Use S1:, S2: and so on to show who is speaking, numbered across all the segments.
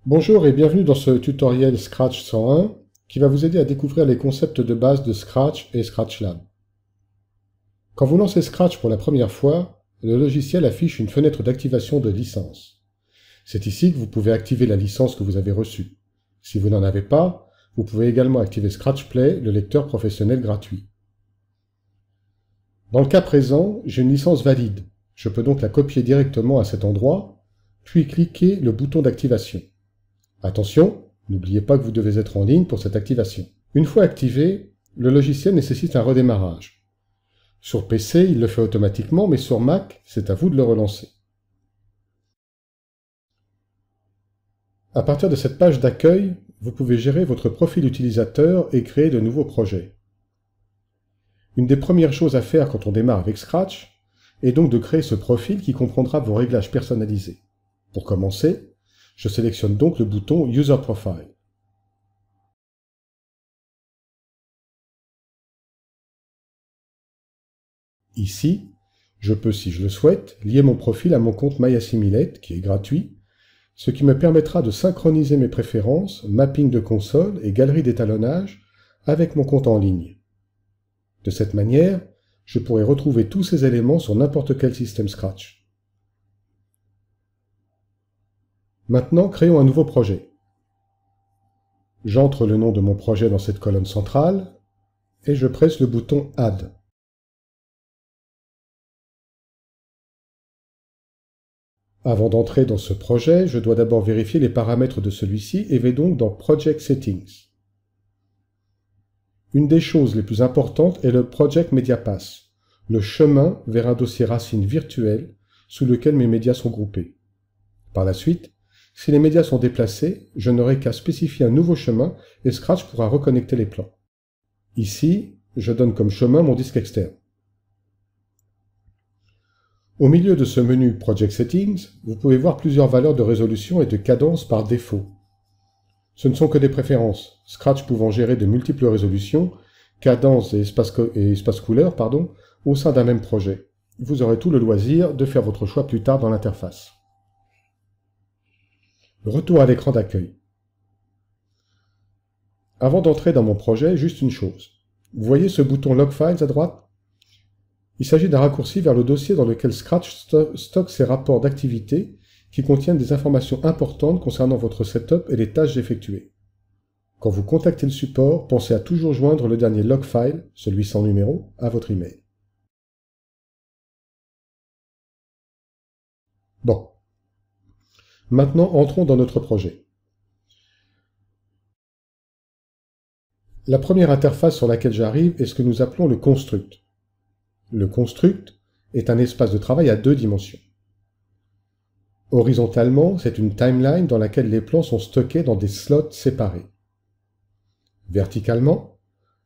S1: Bonjour et bienvenue dans ce tutoriel Scratch 101 qui va vous aider à découvrir les concepts de base de Scratch et ScratchLab. Quand vous lancez Scratch pour la première fois, le logiciel affiche une fenêtre d'activation de licence. C'est ici que vous pouvez activer la licence que vous avez reçue. Si vous n'en avez pas, vous pouvez également activer Scratch Play, le lecteur professionnel gratuit. Dans le cas présent, j'ai une licence valide. Je peux donc la copier directement à cet endroit, puis cliquer le bouton d'activation. Attention, n'oubliez pas que vous devez être en ligne pour cette activation. Une fois activé, le logiciel nécessite un redémarrage. Sur PC, il le fait automatiquement, mais sur Mac, c'est à vous de le relancer. À partir de cette page d'accueil, vous pouvez gérer votre profil utilisateur et créer de nouveaux projets. Une des premières choses à faire quand on démarre avec Scratch est donc de créer ce profil qui comprendra vos réglages personnalisés. Pour commencer, je sélectionne donc le bouton User Profile. Ici, je peux, si je le souhaite, lier mon profil à mon compte MyAssimilate, qui est gratuit, ce qui me permettra de synchroniser mes préférences, mapping de console et galerie d'étalonnage avec mon compte en ligne. De cette manière, je pourrai retrouver tous ces éléments sur n'importe quel système Scratch. Maintenant, créons un nouveau projet. J'entre le nom de mon projet dans cette colonne centrale et je presse le bouton Add. Avant d'entrer dans ce projet, je dois d'abord vérifier les paramètres de celui-ci et vais donc dans Project Settings. Une des choses les plus importantes est le Project Media Path, le chemin vers un dossier racine virtuel sous lequel mes médias sont groupés. Par la suite, si les médias sont déplacés, je n'aurai qu'à spécifier un nouveau chemin et Scratch pourra reconnecter les plans. Ici, je donne comme chemin mon disque externe. Au milieu de ce menu Project Settings, vous pouvez voir plusieurs valeurs de résolution et de cadence par défaut. Ce ne sont que des préférences, Scratch pouvant gérer de multiples résolutions, cadence et espace couleur, au sein d'un même projet. Vous aurez tout le loisir de faire votre choix plus tard dans l'interface. Retour à l'écran d'accueil. Avant d'entrer dans mon projet, juste une chose. Vous voyez ce bouton Log Files à droite? Il s'agit d'un raccourci vers le dossier dans lequel Scratch stocke ses rapports d'activité qui contiennent des informations importantes concernant votre setup et les tâches effectuées. Quand vous contactez le support, pensez à toujours joindre le dernier log file, celui sans numéro, à votre email. Bon. Maintenant, entrons dans notre projet. La première interface sur laquelle j'arrive est ce que nous appelons le construct. Le construct est un espace de travail à deux dimensions. Horizontalement, c'est une timeline dans laquelle les plans sont stockés dans des slots séparés. Verticalement,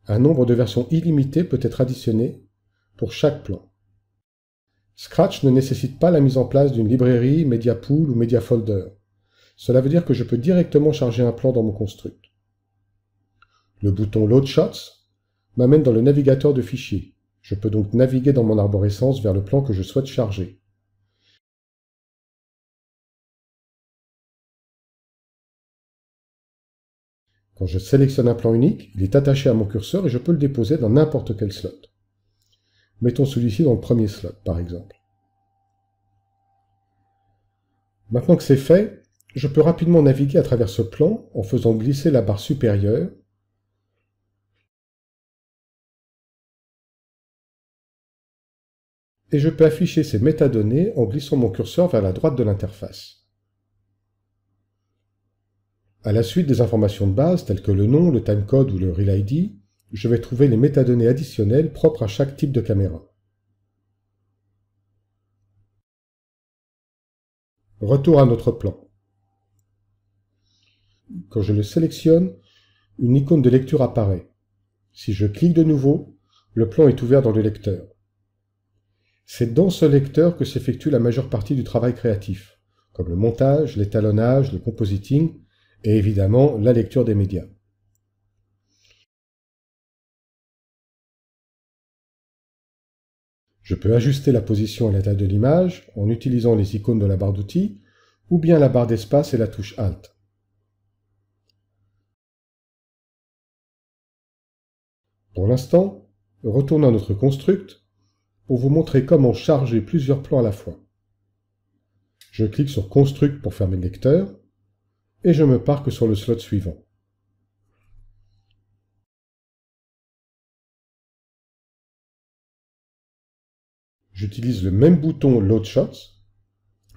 S1: un nombre de versions illimitées peut être additionné pour chaque plan. Scratch ne nécessite pas la mise en place d'une librairie, Media Pool ou Media Folder. Cela veut dire que je peux directement charger un plan dans mon construct. Le bouton Load Shots m'amène dans le navigateur de fichiers. Je peux donc naviguer dans mon arborescence vers le plan que je souhaite charger. Quand je sélectionne un plan unique, il est attaché à mon curseur et je peux le déposer dans n'importe quel slot. Mettons celui-ci dans le premier slot, par exemple. Maintenant que c'est fait, je peux rapidement naviguer à travers ce plan en faisant glisser la barre supérieure et je peux afficher ces métadonnées en glissant mon curseur vers la droite de l'interface. À la suite des informations de base telles que le nom, le timecode ou le Real ID, je vais trouver les métadonnées additionnelles propres à chaque type de caméra. Retour à notre plan. Quand je le sélectionne, une icône de lecture apparaît. Si je clique de nouveau, le plan est ouvert dans le lecteur. C'est dans ce lecteur que s'effectue la majeure partie du travail créatif, comme le montage, l'étalonnage, le compositing et évidemment la lecture des médias. Je peux ajuster la position et la taille de l'image en utilisant les icônes de la barre d'outils ou bien la barre d'espace et la touche Alt. Pour l'instant, retournons à notre construct pour vous montrer comment charger plusieurs plans à la fois. Je clique sur Construct pour fermer le lecteur et je me parque sur le slot suivant. J'utilise le même bouton Load Shots,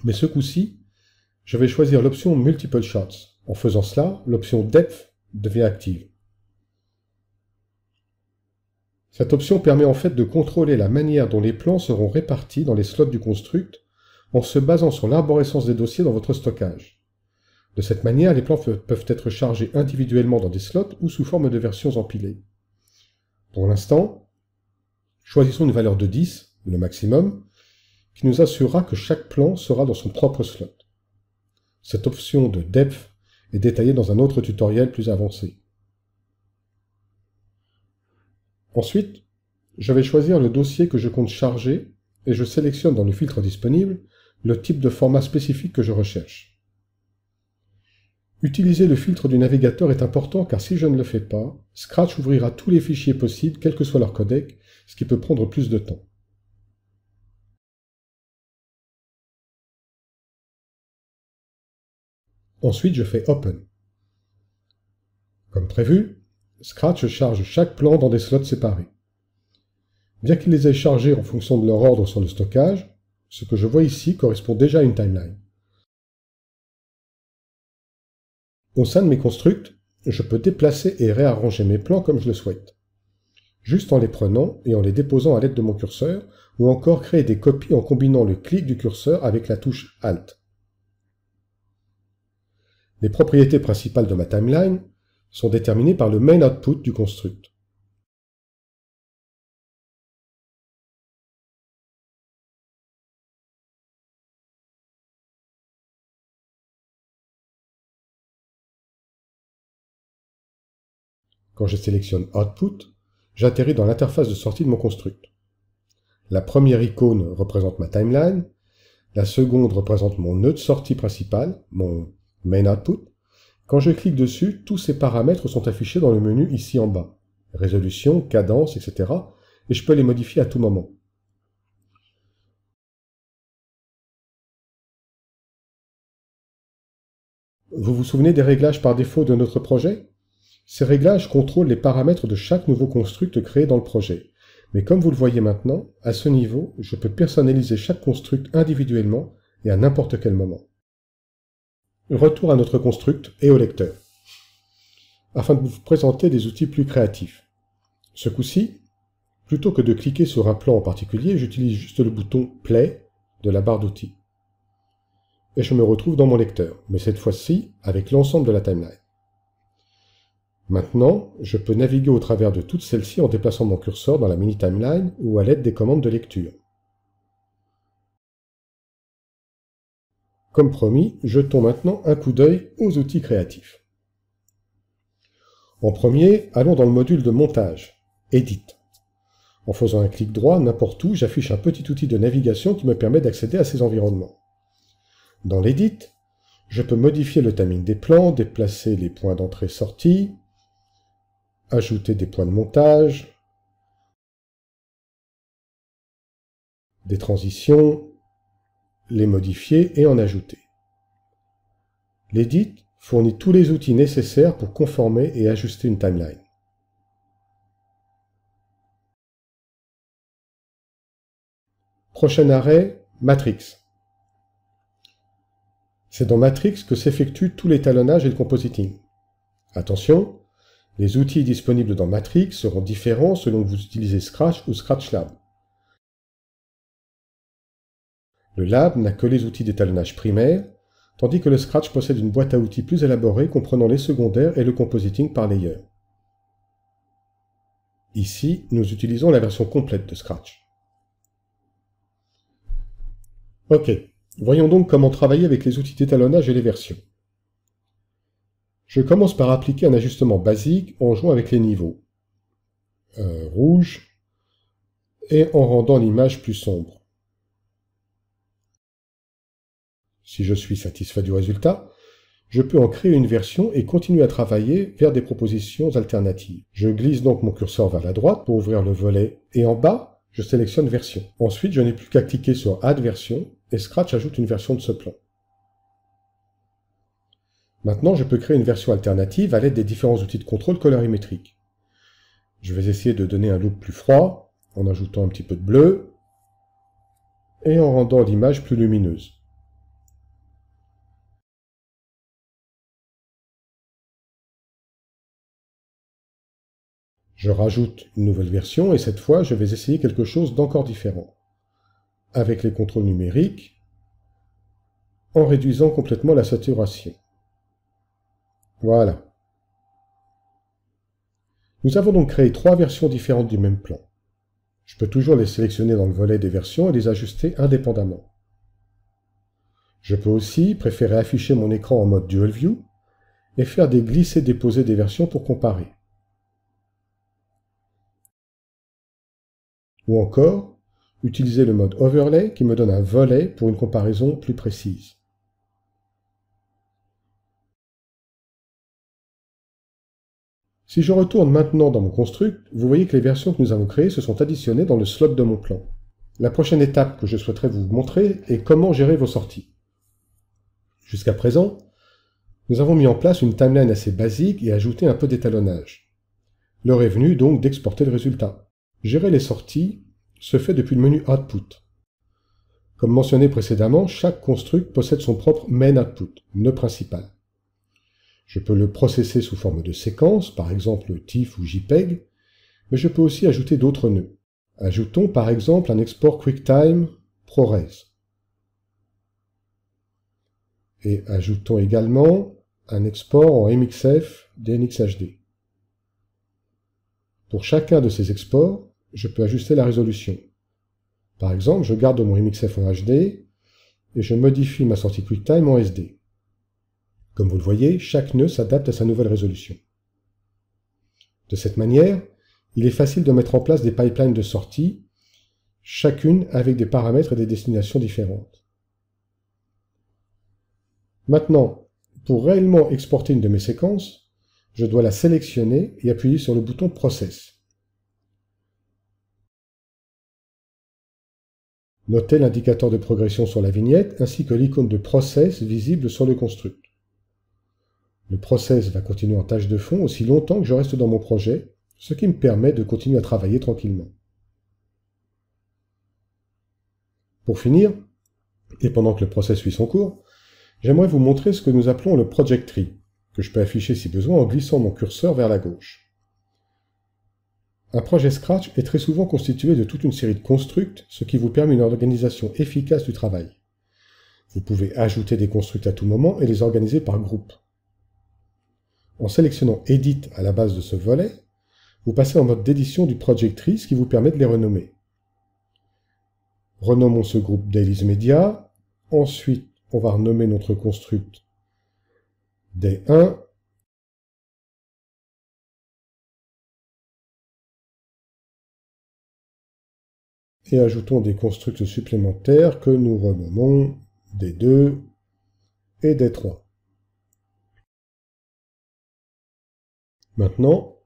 S1: mais ce coup-ci, je vais choisir l'option Multiple Shots. En faisant cela, l'option Depth devient active. Cette option permet en fait de contrôler la manière dont les plans seront répartis dans les slots du construct en se basant sur l'arborescence des dossiers dans votre stockage. De cette manière, les plans peuvent être chargés individuellement dans des slots ou sous forme de versions empilées. Pour l'instant, choisissons une valeur de 10, le maximum, qui nous assurera que chaque plan sera dans son propre slot. Cette option de Depth est détaillée dans un autre tutoriel plus avancé. Ensuite, je vais choisir le dossier que je compte charger et je sélectionne dans le filtre disponible le type de format spécifique que je recherche. Utiliser le filtre du navigateur est important car si je ne le fais pas, Scratch ouvrira tous les fichiers possibles, quel que soit leur codec, ce qui peut prendre plus de temps. Ensuite, je fais Open. Comme prévu, Scratch charge chaque plan dans des slots séparés. Bien qu'il les ait chargés en fonction de leur ordre sur le stockage, ce que je vois ici correspond déjà à une timeline. Au sein de mes constructs, je peux déplacer et réarranger mes plans comme je le souhaite, juste en les prenant et en les déposant à l'aide de mon curseur, ou encore créer des copies en combinant le clic du curseur avec la touche Alt. Les propriétés principales de ma timeline sont déterminées par le main output du construct. Quand je sélectionne Output, j'atterris dans l'interface de sortie de mon construct. La première icône représente ma timeline, la seconde représente mon nœud de sortie principal, mon main output. Quand je clique dessus, tous ces paramètres sont affichés dans le menu ici en bas. Résolution, cadence, etc. Et je peux les modifier à tout moment. Vous vous souvenez des réglages par défaut de notre projet? Ces réglages contrôlent les paramètres de chaque nouveau construct créé dans le projet. Mais comme vous le voyez maintenant, à ce niveau, je peux personnaliser chaque construct individuellement et à n'importe quel moment. Retour à notre construct et au lecteur, afin de vous présenter des outils plus créatifs. Ce coup-ci, plutôt que de cliquer sur un plan en particulier, j'utilise juste le bouton Play de la barre d'outils. Et je me retrouve dans mon lecteur, mais cette fois-ci avec l'ensemble de la timeline. Maintenant, je peux naviguer au travers de toutes celles-ci en déplaçant mon curseur dans la mini-timeline ou à l'aide des commandes de lecture. Comme promis, jetons maintenant un coup d'œil aux outils créatifs. En premier, allons dans le module de montage, Edit. En faisant un clic droit n'importe où, j'affiche un petit outil de navigation qui me permet d'accéder à ces environnements. Dans l'Edit, je peux modifier le timing des plans, déplacer les points d'entrée-sortie, ajouter des points de montage, des transitions, les modifier et en ajouter. L'Edit fournit tous les outils nécessaires pour conformer et ajuster une timeline. Prochain arrêt, Matrix. C'est dans Matrix que s'effectuent tout l'étalonnage et le compositing. Attention, les outils disponibles dans Matrix seront différents selon que vous utilisez Scratch ou ScratchLab. Le Lab n'a que les outils d'étalonnage primaires, tandis que le Scratch possède une boîte à outils plus élaborée comprenant les secondaires et le compositing par layer. Ici, nous utilisons la version complète de Scratch. Ok, voyons donc comment travailler avec les outils d'étalonnage et les versions. Je commence par appliquer un ajustement basique en jouant avec les niveaux. Rouge, et en rendant l'image plus sombre. Si je suis satisfait du résultat, je peux en créer une version et continuer à travailler vers des propositions alternatives. Je glisse donc mon curseur vers la droite pour ouvrir le volet et en bas, je sélectionne version. Ensuite, je n'ai plus qu'à cliquer sur Add version et Scratch ajoute une version de ce plan. Maintenant, je peux créer une version alternative à l'aide des différents outils de contrôle colorimétrique. Je vais essayer de donner un look plus froid en ajoutant un petit peu de bleu et en rendant l'image plus lumineuse. Je rajoute une nouvelle version et cette fois, je vais essayer quelque chose d'encore différent. Avec les contrôles numériques, en réduisant complètement la saturation. Voilà. Nous avons donc créé 3 versions différentes du même plan. Je peux toujours les sélectionner dans le volet des versions et les ajuster indépendamment. Je peux aussi préférer afficher mon écran en mode Dual View et faire des glisser-déposer des versions pour comparer. Ou encore, utiliser le mode Overlay qui me donne un volet pour une comparaison plus précise. Si je retourne maintenant dans mon construct, vous voyez que les versions que nous avons créées se sont additionnées dans le slot de mon plan. La prochaine étape que je souhaiterais vous montrer est comment gérer vos sorties. Jusqu'à présent, nous avons mis en place une timeline assez basique et ajouté un peu d'étalonnage. L'heure est venue donc d'exporter le résultat. Gérer les sorties se fait depuis le menu Output. Comme mentionné précédemment, chaque construct possède son propre Main Output, nœud principal. Je peux le processer sous forme de séquence, par exemple TIFF ou JPEG, mais je peux aussi ajouter d'autres nœuds. Ajoutons par exemple un export QuickTime ProRes. Et ajoutons également un export en MXF DNxHD. Pour chacun de ces exports, je peux ajuster la résolution. Par exemple, je garde mon MXF en HD et je modifie ma sortie QuickTime en SD. Comme vous le voyez, chaque nœud s'adapte à sa nouvelle résolution. De cette manière, il est facile de mettre en place des pipelines de sortie, chacune avec des paramètres et des destinations différentes. Maintenant, pour réellement exporter une de mes séquences, je dois la sélectionner et appuyer sur le bouton Process. Notez l'indicateur de progression sur la vignette ainsi que l'icône de Process visible sur le construct. Le process va continuer en tâche de fond aussi longtemps que je reste dans mon projet, ce qui me permet de continuer à travailler tranquillement. Pour finir, et pendant que le process suit son cours, j'aimerais vous montrer ce que nous appelons le Project Tree, que je peux afficher si besoin en glissant mon curseur vers la gauche. Un projet Scratch est très souvent constitué de toute une série de constructs, ce qui vous permet une organisation efficace du travail. Vous pouvez ajouter des constructs à tout moment et les organiser par groupe. En sélectionnant Edit à la base de ce volet, vous passez en mode d'édition du Project Tree, ce qui vous permet de les renommer. Renommons ce groupe Dailies Media. Ensuite, on va renommer notre construct Day 1. Et ajoutons des constructs supplémentaires que nous renommons Day 2 et Day 3. Maintenant,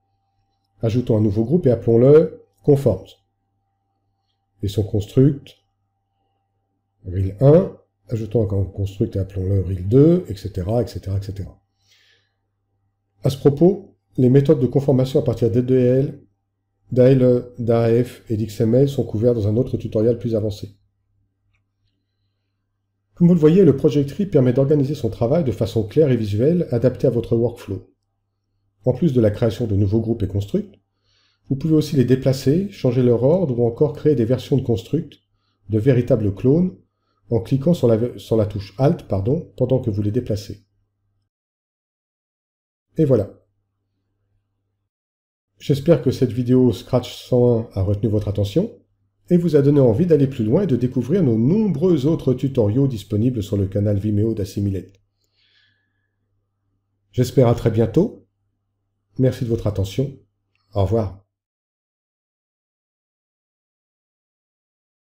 S1: ajoutons un nouveau groupe et appelons-le Conforms. Et son construct, Reel 1, ajoutons un construct et appelons-le Reel 2, etc., etc., etc. À ce propos, les méthodes de conformation à partir d'EDL, d'ALE, d'AF et d'XML sont couvertes dans un autre tutoriel plus avancé. Comme vous le voyez, le Project Tree permet d'organiser son travail de façon claire et visuelle, adaptée à votre workflow. En plus de la création de nouveaux groupes et constructs, vous pouvez aussi les déplacer, changer leur ordre ou encore créer des versions de constructs, de véritables clones, en cliquant sur la touche Alt pendant que vous les déplacez. Et voilà. J'espère que cette vidéo Scratch 101 a retenu votre attention et vous a donné envie d'aller plus loin et de découvrir nos nombreux autres tutoriaux disponibles sur le canal Vimeo d'Assimilate. J'espère à très bientôt. Merci de votre attention. Au revoir.